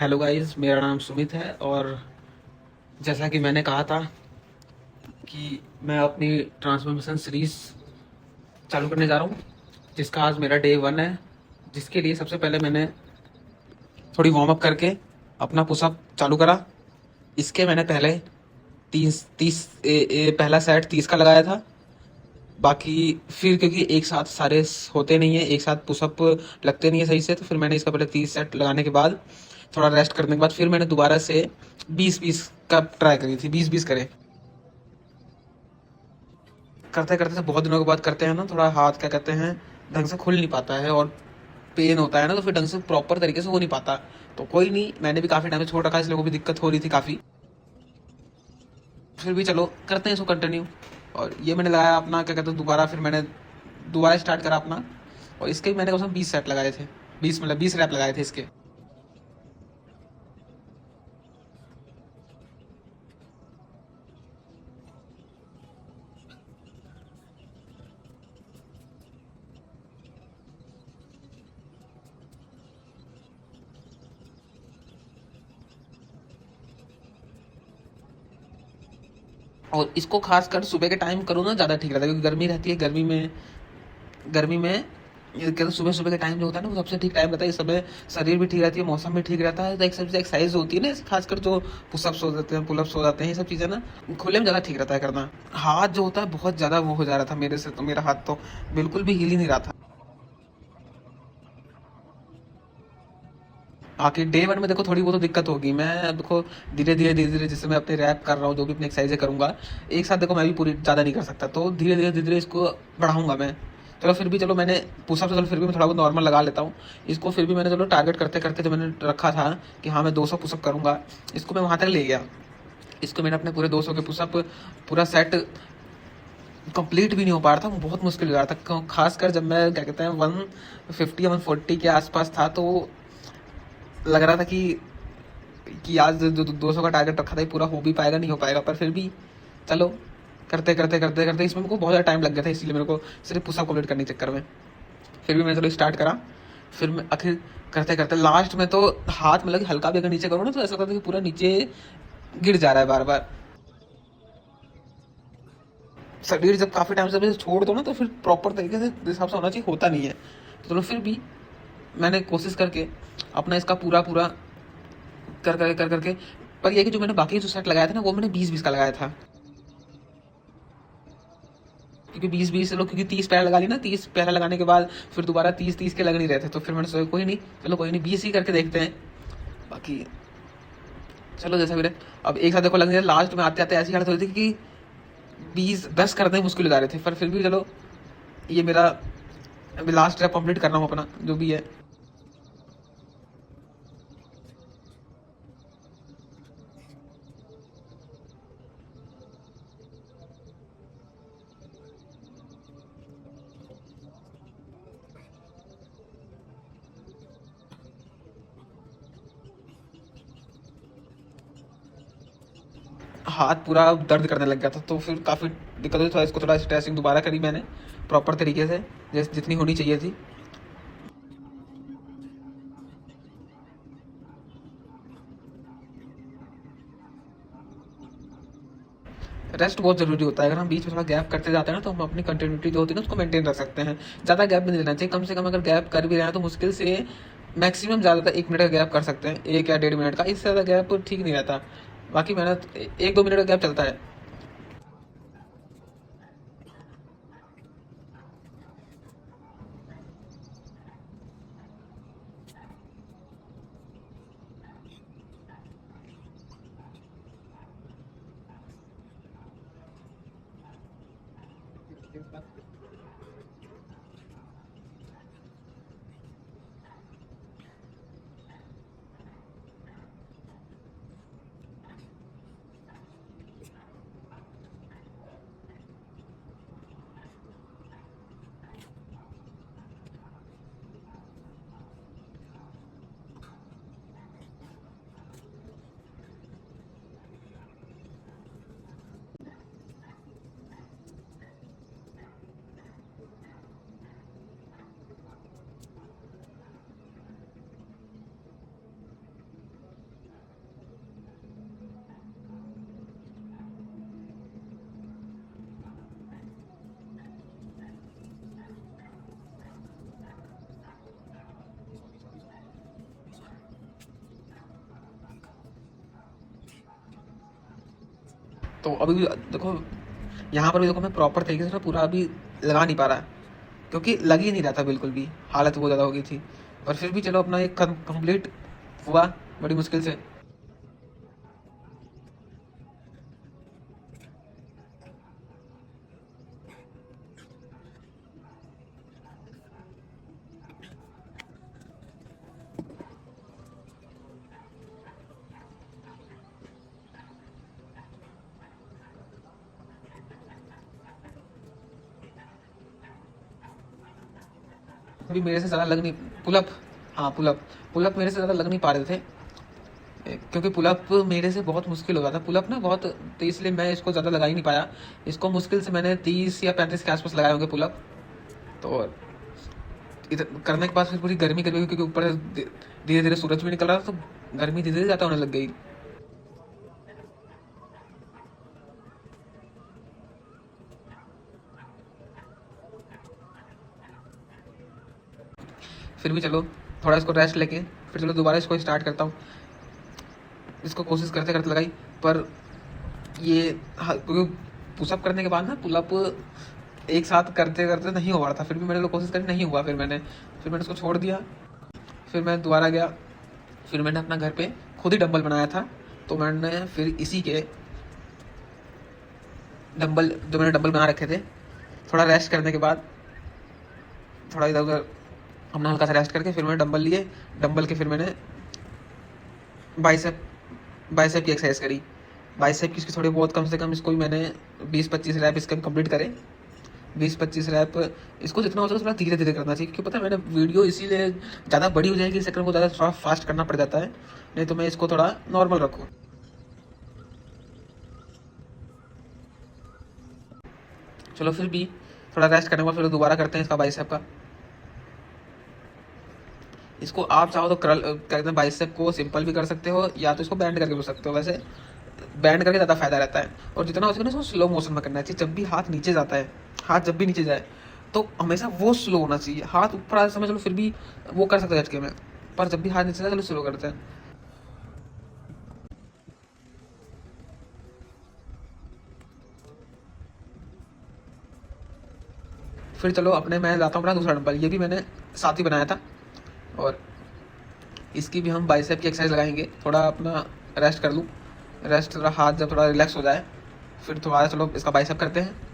Hello guys, मेरा नाम सुमित है और जैसा कि मैंने कहा था कि मैं अपनी ट्रांसफॉर्मेशन सीरीज चालू करने जा रहा हूँ, जिसका आज मेरा डे 1 है। जिसके लिए सबसे पहले मैंने थोड़ी वार्म अप करके अपना पुशअप चालू करा। इसके मैंने पहले तीस तीस पहला सेट 30 का लगाया था। बाकी फिर क्योंकि एक साथ सारे होते नहीं है, एक साथ पुशअप लगते नहीं है सही से, तो फिर मैंने इसका पहले 30 सेट लगाने के बाद थोड़ा रेस्ट करने के बाद फिर मैंने दोबारा से 20-20 का ट्राई करी थी। 20-20 करे। करते करते से बहुत दिनों के बाद करते हैं ना, थोड़ा हाथ क्या कहते हैं ढंग से खुल नहीं पाता है और पेन होता है ना, तो फिर ढंग से प्रॉपर तरीके से हो नहीं पाता। तो कोई नहीं, मैंने भी काफ़ी टाइम से छोड़ रखा है, इसलिए वो भी दिक्कत हो रही थी काफ़ी। फिर भी चलो करते हैं इसको कंटिन्यू। और ये मैंने लगाया अपना क्या कहते हैं दोबारा, फिर मैंने दोबारा स्टार्ट करा अपना। और इसके भी मैंने उसमें 20 सेट लगाए थे। 20 मतलब 20 रैप लगाए थे इसके। और इसको खासकर सुबह के टाइम करो ना, ज़्यादा ठीक रहता है, क्योंकि गर्मी रहती है। गर्मी में ये कहते सुबह सुबह के टाइम जो होता है ना, वो सबसे ठीक टाइम रहता है। इस समय शरीर भी ठीक रहती है, मौसम भी ठीक रहता है। तो एक सबसे एक्सरसाइज होती है ना, खासकर जो पुशअप्स हो जाते हैं, पुलअप्स हो जाते हैं, ये सब चीज़ें ना खुले में ज़्यादा ठीक रहता है करना। हाथ जो होता है बहुत ज़्यादा वो हो जा रहा था मेरे से, तो मेरा हाथ तो बिल्कुल भी हिल ही नहीं रहा था। बाकी डे 1 में देखो थोड़ी बहुत तो दिक्कत होगी। मैं अब देखो धीरे धीरे जैसे मैं अपने रैप कर रहा हूँ, जो भी अपनी एक्सरसाइजें करूंगा, एक साथ देखो मैं भी पूरी ज़्यादा नहीं कर सकता, तो धीरे धीरे इसको बढ़ाऊंगा मैं। चलो फिर भी, चलो मैंने पुशअप तो चलो फिर भी मैं थोड़ा बहुत नॉर्मल लगा लेता हूँ। इसको फिर भी मैंने चलो टारगेट करते करते जो मैंने रखा था कि हाँ मैं 200 पुशअप करूंगा, इसको मैं वहाँ तक ले गया। इसको मैंने अपने पूरे 200 के पुशअप पूरा सेट कंप्लीट भी नहीं हो पा रहा था, वो बहुत मुश्किल हो रहा था। खासकर जब मैं क्या कहते हैं 150 या 140 के आसपास था, तो लग रहा था कि आज जो 200 का टारगेट रखा था ये पूरा हो भी पाएगा नहीं हो पाएगा। पर फिर भी चलो करते करते इसमें मेरे को बहुत ज़्यादा टाइम लग गया था, इसलिए मेरे को सिर्फ पुशअप कंप्लीट करने के चक्कर में फिर भी मैंने चलो स्टार्ट करा। फिर मैं आखिर करते करते लास्ट में तो हाथ मतलब हल्का भी अगर नीचे करो ना, तो ऐसा लगता था कि पूरा नीचे गिर जा रहा है बार बार। शरीर जब काफ़ी टाइम से छोड़ दो ना, तो फिर प्रॉपर तरीके से जिस हिसाब से होना चाहिए होता नहीं है। तो चलो फिर भी मैंने कोशिश करके अपना इसका पूरा पूरा कर करके पर यह कि जो मैंने बाकी जो सेट लगाया था ना, वो मैंने 20-20 का लगाया था। क्योंकि 20-20 लोग, क्योंकि 30 पहला लगा ली ना, 30 पहला लगाने के बाद फिर दोबारा 30-30 के लग नहीं रहे थे, तो फिर मैंने सोचा कोई नहीं, चलो कोई नहीं 20 ही करके देखते हैं। बाकी चलो जैसा भी रहे। अब एक साथ देखो लगने लगा, लास्ट में आते आते ऐसी हालत हो रही थी कि 20-10 करने में मुश्किल हो जा रहे थे, पर फिर भी चलो ये मेरा अभी लास्ट रैप कंप्लीट कर रहा हूँ अपना जो भी है। हाथ पूरा दर्द करने लग गया था, तो फिर काफ़ी दिक्कत हुई। थोड़ा इसको थोड़ा स्ट्रेचिंग दोबारा करी मैंने प्रॉपर तरीके से, जैसे जितनी होनी चाहिए थी। रेस्ट बहुत ज़रूरी होता है। अगर हम बीच में थोड़ा गैप करते जाते हैं ना, तो हम अपनी कंटिन्यूटी जो होती है ना उसको मेंटेन रख सकते हैं। ज़्यादा गैप भी नहीं लेना चाहिए, कम से कम अगर गैप कर भी रहे हैं तो मुश्किल से मैक्सिमम ज़्यादातर 1 मिनट का गैप कर सकते हैं, 1 या 1.5 मिनट का, इससे ज़्यादा गैप ठीक नहीं रहता। बाकी मेहनत 1-2 मिनट का गैप चलता है। तो अभी भी देखो यहाँ पर भी देखो मैं प्रॉपर तरीके से ना पूरा अभी लगा नहीं पा रहा, क्योंकि लग ही नहीं रहा था बिल्कुल भी, हालत बहुत ज़्यादा हो गई थी। पर फिर भी चलो अपना एक कंप्लीट हुआ बड़ी मुश्किल से। अभी मेरे से ज़्यादा लग नहीं, पुलअप, हाँ पुलअप, पुलअप मेरे से ज़्यादा लग नहीं पा रहे थे, क्योंकि पुलअप मेरे से बहुत मुश्किल हो रहा था पुलअप ना बहुत, तो इसलिए मैं इसको ज़्यादा लगा ही नहीं पाया। इसको मुश्किल से मैंने 30 या 35 के आसपास लगाए होंगे पुलअप। तो इधर करने के बाद फिर पूरी गर्मी गर्मी, क्योंकि ऊपर धीरे धीरे सूरज भी निकल रहा था, तो गर्मी धीरे धीरे ज़्यादा होने लग गई। फिर भी चलो थोड़ा इसको रेस्ट लेके फिर चलो दोबारा इसको स्टार्ट करता हूँ। इसको कोशिश करते करते लगाई, पर ये क्योंकि पुशअप करने के बाद ना पुलअप एक साथ करते करते नहीं हो रहा था, फिर भी मैंने कोशिश करी, नहीं हुआ। फिर मैंने उसको छोड़ दिया। फिर मैं दोबारा गया, फिर मैंने अपना घर पे खुद ही डंबल बनाया था, तो मैंने फिर इसी के डंबल, जो मैंने डंबल बना रखे थे, थोड़ा रेस्ट करने के बाद, थोड़ा इधर उधर अपना हल्का सा रेस्ट करके फिर मैंने डंबल लिए। डंबल के फिर मैंने बाइसेप बाइसेप की एक्सरसाइज करी। बाइसेप की इसकी थोड़ी बहुत, कम से कम इसको भी मैंने 20-25 रैप इसके कंप्लीट करे। 20-25 रैप इसको जितना हो सके थोड़ा धीरे धीरे करना चाहिए, क्योंकि पता है मैंने वीडियो इसीलिए ज़्यादा बड़ी हो जाएगी, इस चक्कर को ज़्यादा थोड़ा फास्ट करना पड़ जाता है, नहीं तो मैं इसको थोड़ा नॉर्मल रखूँ। चलो फिर भी थोड़ा रेस्ट करने के बाद फिर दोबारा करते हैं इसका बाइसेप का। इसको आप चाहो तो कर्ल कहते हैं, बाइसेप को सिंपल भी कर सकते हो, या तो इसको बैंड करके भी सकते हो। वैसे बैंड करके ज़्यादा फायदा रहता है, और जितना हो सके ना इसको स्लो मोशन में करना चाहिए। जब भी हाथ नीचे जाता है, हाथ जब भी नीचे जाए तो हमेशा वो स्लो होना चाहिए। हाथ ऊपर आते समय चलो फिर भी वो कर सकते हैं झटके में, पर जब भी हाथ नीचे जाए चलो स्लो करते हैं। फिर चलो अपने मैं लाता हूँ अपना दूसरा डंबल, ये भी मैंने साथ ही बनाया था, और इसकी भी हम बाइसेप की एक्सरसाइज लगाएंगे। थोड़ा अपना रेस्ट कर लूँ, रेस्ट थोड़ा हाथ जब थोड़ा रिलैक्स हो जाए फिर दोबारा चलो इसका बाइसेप करते हैं।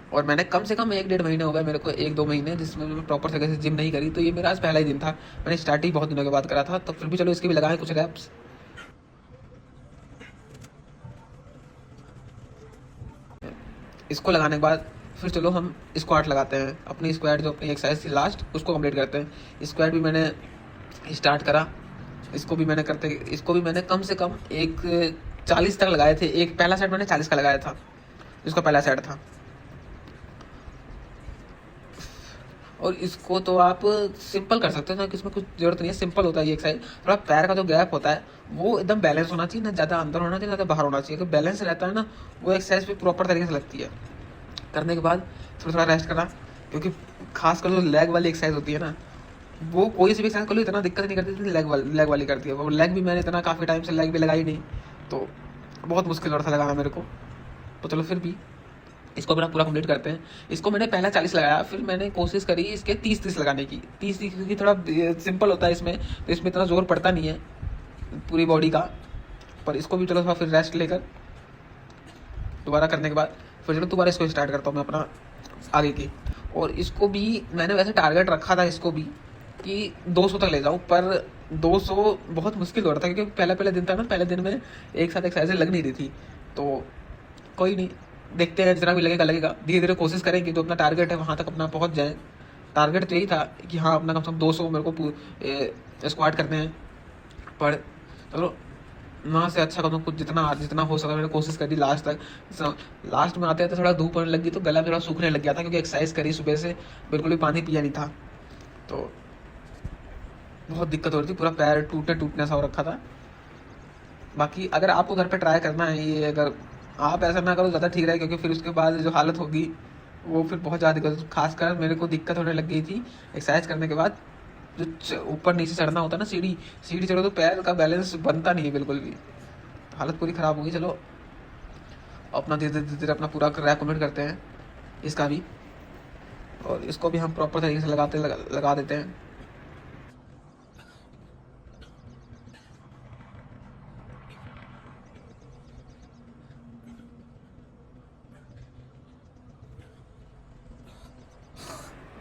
और मैंने कम से कम 1-1.5 महीने हो गए मेरे को, 1-2 महीने जिसमें मैं प्रॉपर तरीके से जिम नहीं करी, तो ये मेरा आज पहला ही दिन था। मैंने स्टार्ट ही बहुत दिनों के बाद करा था, तो फिर भी चलो इसके भी लगाए कुछ रैप्स। इसको लगाने के बाद फिर चलो हम स्क्वाट लगाते हैं। अपनी स्क्वाट जो अपनी एक्सरसाइज थी लास्ट, उसको कंप्लीट करते हैं। स्क्वाट भी मैंने स्टार्ट करा, इसको भी मैंने कम से कम एक 40 तक लगाए थे। एक पहला सेट मैंने 40 का लगाया था, जिसका पहला सेट था। और इसको तो आप सिंपल कर सकते हो ना, कि इसमें कुछ जरूरत नहीं है, सिंपल होता है ये एक्सरसाइज। थोड़ा पैर का जो गैप होता है वो एकदम बैलेंस होना चाहिए, ना ज़्यादा अंदर होना चाहिए ना ज़्यादा बाहर होना चाहिए। अगर बैलेंस रहता है ना, वो एक्सरसाइज भी प्रॉपर तरीके से लगती है। करने के बाद थोड़ा थोड़ा रेस्ट करा, क्योंकि खासकर जो लेग वाली एक्सरसाइज होती है ना, वो कोई सी भी एक्सरसाइज कर लो इतना दिक्कत नहीं करती जितनी लेग वाली करती है। वो लेग भी मैंने इतना काफ़ी टाइम से लेग भी लगाई नहीं, तो बहुत मुश्किल हो रहा था लगाना मेरे को। तो चलो फिर भी इसको अपना पूरा कंप्लीट करते हैं। इसको मैंने पहला 40 लगाया, फिर मैंने कोशिश करी इसके 30-30 लगाने की। 30-30 क्योंकि थोड़ा सिंपल होता है इसमें, तो इसमें इतना जोर पड़ता नहीं है पूरी बॉडी का। पर इसको भी चलो थोड़ा फिर रेस्ट लेकर दोबारा करने के बाद फिर चलो दोबारा इसको स्टार्ट करता हूँ मैं अपना आगे की। और इसको भी मैंने वैसे टारगेट रखा था इसको भी कि 200 तक ले जाऊँ, पर 200 बहुत मुश्किल हो रहा था, क्योंकि पहला दिन था ना, पहले दिन में एक साथ एक्सरसाइज लग नहीं रही थी। तो कोई नहीं, देखते हैं, जितना भी लगेगा लगेगा, धीरे धीरे कोशिश करेंगे। जो अपना टारगेट है वहाँ तक अपना पहुँच जाए। टारगेट तो यही था कि हाँ अपना कम से कम 200 मेरे को स्क्वाट करने हैं। पर चलो ना से अच्छा कम कुछ जितना जितना हो सका मैंने कोशिश करी लास्ट तक। लास्ट में आते आते थोड़ा धूप होने लगी, तो गला थोड़ा सूखने लग गया था, क्योंकि एक्सरसाइज करी सुबह से, बिल्कुल भी पानी पिया नहीं था, तो बहुत दिक्कत हो रही थी। पूरा पैर टूटने सा हो रखा था। बाकी अगर आपको घर पे ट्राई करना है ये, अगर आप ऐसा ना करो ज़्यादा ठीक रहे, क्योंकि फिर उसके बाद जो हालत होगी वो फिर बहुत ज़्यादा दिक्कत। खासकर मेरे को दिक्कत होने लग गई थी एक्सरसाइज करने के बाद। जो ऊपर नीचे चढ़ना होता है ना, सीढ़ी चढ़ो तो पैर का बैलेंस बनता नहीं है बिल्कुल भी। हालत पूरी ख़राब होगी। चलो अपना धीरे धीरे अपना पूरा रैप कंप्लीट करते हैं इसका भी, और इसको भी हम प्रॉपर तरीके से लगा देते हैं।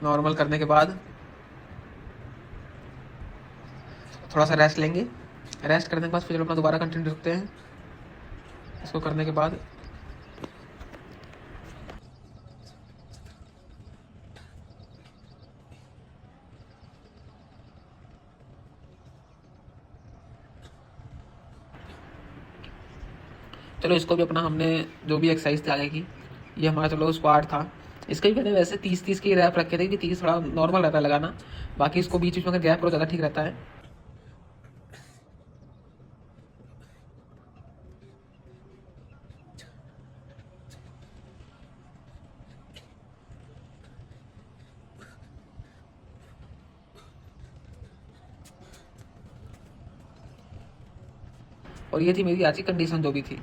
नॉर्मल करने के बाद थोड़ा सा रेस्ट लेंगे। रेस्ट करने के बाद फिर अपना दोबारा कंटिन्यू रखते हैं इसको करने के बाद। चलो इसको भी अपना हमने जो भी एक्सरसाइज थी आगे की, ये हमारा चलो स्क्वाड था। इसका भी मैंने वैसे 30-30 की रैप रखे थे कि 30 थोड़ा नॉर्मल रहता है लगाना, बाकी इसको बीच बीच में गैप करो ज़्यादा ठीक रहता है। और ये थी मेरी आज की कंडीशन जो भी थी।